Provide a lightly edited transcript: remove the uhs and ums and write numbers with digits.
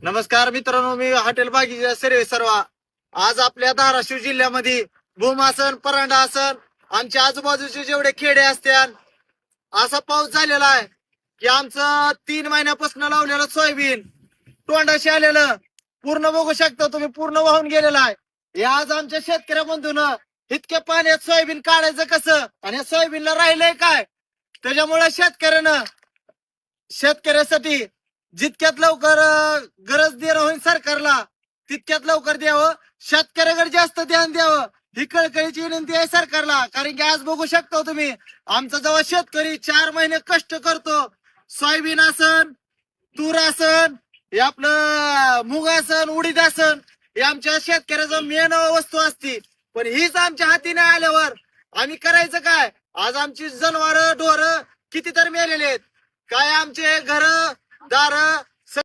नमस्कार मित्रांनो, मी हॉटेल बागीचा सर्वे सर्वा. आज आपल्या धाराशिव जिल्ह्यामध्ये भूमासन परांडा आसन आमच्या आजूबाजूचे जेवढे खेडे असतात असा पाऊस झालेला आहे की आमचं 3 महिन्यापासून लावलेलं सोयाबीन तोंडाशी आलेलं पूर्ण बघू शकता तुम्ही, पूर्ण वाहून गेलेलं आहे. हे आज आमच्या शेतकऱ्या बंधून इतक्या पाण्यात सोयाबीन काढायचं कसं आणि या सोयाबीनला राहिलंय काय. त्याच्यामुळे शेतकऱ्यासाठी जितक्यात लवकर गरज देणं होईल सरकारला तितक्यात लवकर द्यावं, शेतकऱ्याकडे जास्त ध्यान द्यावं ही कळकळीची विनंती आहे सरकारला. कारण की आज बघू शकता तुम्ही, आमचा जेव्हा शेतकरी 4 महिने कष्ट करतो, सोयाबीन असन, तूर असन, हे आपलं मूग असन, उडीद असन, हे आमच्या शेतकऱ्याचं मेन वस्तू असती. पण हीच आमच्या हाती नाही आल्यावर आम्ही करायचं काय. आज आमची जनावर ढोर किती तर मेलेले आहेत. काय आमचे घर दार